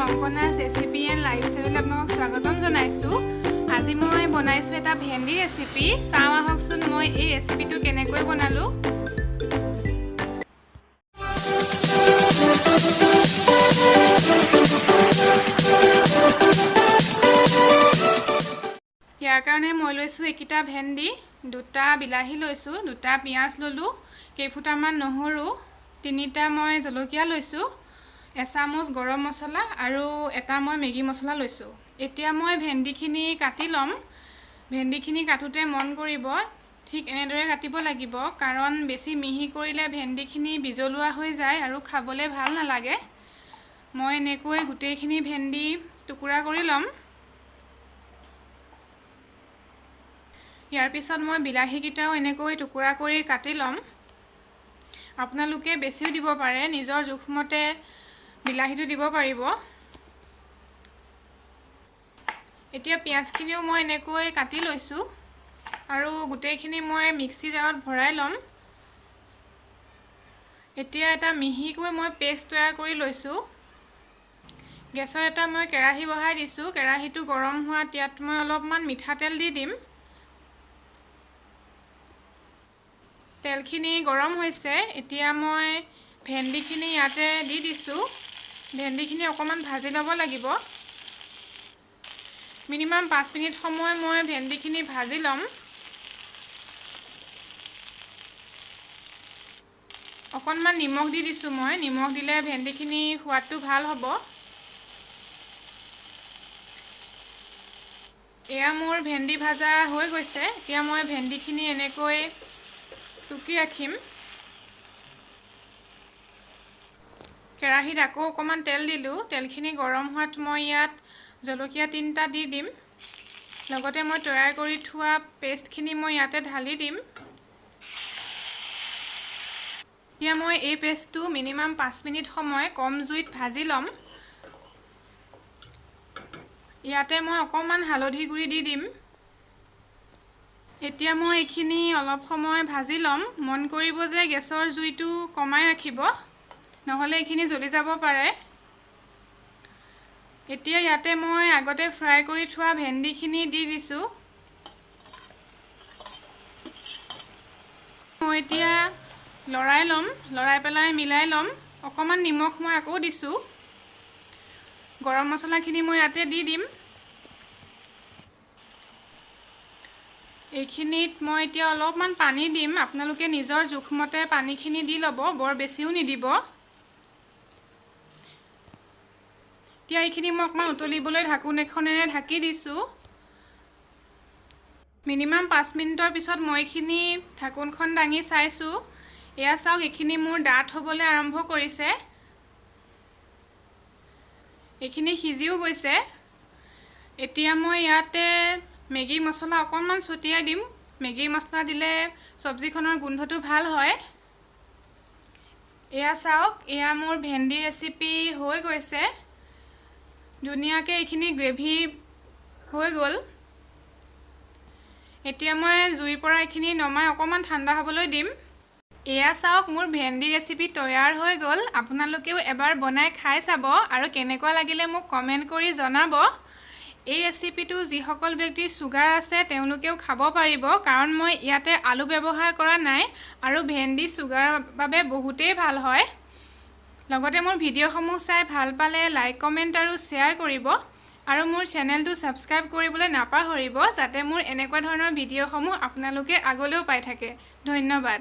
অংকনাছ recipe and লাইফষ্টাইলত আপোনাক স্বাগতম জনাইছোঁ। আজি মই বনাইছোঁ এটা ভেন্দি ৰেচিপি। চাওঁ আহকচোন মই এই ৰেচিপিটো কেনেকৈ বনালোঁ। ইয়াৰ কাৰণে মই লৈছোঁ এইকেইটা ভেন্দি, দুটা বিলাহী লৈছোঁ, দুটা পিঁয়াজ ল'লোঁ, কেইফুটামান নহৰু, 3টা মই জলকীয়া লৈছোঁ, এচামুচ গৰম মছলা আৰু এটা মই মেগী মছলা লৈছোঁ। এতিয়া মই ভেন্দিখিনি কাটি ল'ম। ভেন্দিখিনি কাটোতে মন কৰিব ঠিক এনেদৰে কাটিব লাগিব, কাৰণ বেছি মিহি কৰিলে ভেন্দিখিনি বিজলুৱা হৈ যায় আৰু খাবলৈ ভাল নালাগে। মই এনেকৈ গোটেইখিনি ভেন্দি টুকুৰা কৰি ল'ম। ইয়াৰ পিছত মই বিলাহীকেইটাও এনেকৈ টুকুৰা কৰি কাটি ল'ম। আপোনালোকে বেছিও দিব পাৰে, নিজৰ জোখমতে বিলাহীটো দিব পাৰিব। এতিয়া পিঁয়াজখিনিও মই এনেকৈ কাটি লৈছোঁ আৰু গোটেইখিনি মই মিক্সি জাৰত ভৰাই ল'ম। এতিয়া এটা মিহিকৈ মই পেষ্ট তৈয়াৰ কৰি লৈছোঁ। গেছৰ এটা মই কেৰাহী বহাই দিছোঁ। কেৰাহীটো গৰম হোৱাত ইয়াত মই অলপমান মিঠাতেল দি দিম। তেলখিনি গৰম হৈছে। এতিয়া মই ভেন্দিখিনি ইয়াতে দি দিছোঁ। ভেন্দিখিনি অকণমান ভাজি ল'ব লাগিব। মিনিমাম 5 মিনিট সময় মই ভেন্দিখিনি ভাজি ল'ম। অকণমান নিমখ দি দিছোঁ মই। নিমখ দিলে ভেন্দিখিনি সোৱাদটো ভাল হ'ব। এয়া মোৰ ভেন্দি ভাজা হৈ গৈছে। এতিয়া মই ভেন্দিখিনি এনেকৈ টুকি ৰাখিম। কেৰাহীত আকৌ অকণমান তেল দিলোঁ। তেলখিনি গৰম হোৱাত মই ইয়াত জলকীয়া 3টা দি দিম। লগতে মই তৈয়াৰ কৰি থোৱা পেষ্টখিনি মই ইয়াতে ঢালি দিম। এতিয়া মই এই পেষ্টটো মিনিমাম 5 মিনিট সময় কম জুইত ভাজি ল'ম। ইয়াতে মই অকণমান হালধি গুড়ি দি দিম। এতিয়া মই এইখিনি অলপ সময় ভাজি ল'ম। মন কৰিব যে গেছৰ জুইটো কমাই ৰাখিব, নহ'লে এইখিনি জ্বলি যাব পাৰে। এতিয়া ইয়াতে মই আগতে ফ্ৰাই কৰি থোৱা ভেন্দিখিনি দি দিছোঁ। মই এতিয়া লৰাই ল'ম, লৰাই পেলাই মিলাই ল'ম। অকণমান নিমখ মই আকৌ দিছোঁ। গৰম মছলাখিনি মই ইয়াতে দি দিম। এইখিনিত মই এতিয়া অলপমান পানী দিম। আপোনালোকে নিজৰ জোখমতে পানীখিনি দি ল'ব, বৰ বেছিও নিদিব। এতিয়া এইখিনি মই অকণমান উতলিবলৈ ঢাকোন এখনেৰে ঢাকি দিছোঁ। মিনিমাম 5 মিনিটৰ পিছত মই এইখিনি ঢাকোনখন দাঙি চাইছোঁ। এয়া চাওক, এইখিনি মোৰ ডাঠ হ'বলৈ আৰম্ভ কৰিছে। এইখিনি সিজিও গৈছে। এতিয়া মই ইয়াতে মেগী মছলা অকণমান ছটিয়াই দিম। মেগী মছলা দিলে চব্জিখনৰ গোন্ধটো ভাল হয়। এয়া চাওক, এয়া মোৰ ভেন্দি ৰেচিপি হৈ গৈছে। ধুনীয়াকৈ এইখিনি গ্ৰেভি হৈ গ'ল। এতিয়া মই জুইৰ পৰা এইখিনি নমাই অকণমান ঠাণ্ডা হ'বলৈ দিম। এয়া চাওক, মোৰ ভেন্দি ৰেচিপি তৈয়াৰ হৈ গ'ল। আপোনালোকেও এবাৰ বনাই খাই চাব আৰু কেনেকুৱা লাগিলে মোক কমেণ্ট কৰি জনাব। এই ৰেচিপিটো যিসকল ব্যক্তিৰ চুগাৰ আছে তেওঁলোকেও খাব পাৰিব, কাৰণ মই ইয়াতে আলু ব্যৱহাৰ কৰা নাই আৰু ভেন্দি চুগাৰৰ বাবে বহুতেই ভাল হয়। লগতে মোৰ ভিডিঅ'সমূহ চাই ভাল পালে লাইক, কমেণ্ট আৰু শ্বেয়াৰ কৰিব আৰু মোৰ চেনেলটো ছাবস্ক্ৰাইব কৰিবলৈ নাপাহৰিব, যাতে মোৰ এনেকুৱা ধৰণৰ ভিডিঅ'সমূহ আপোনালোকে আগলৈও পাই থাকে। ধন্যবাদ।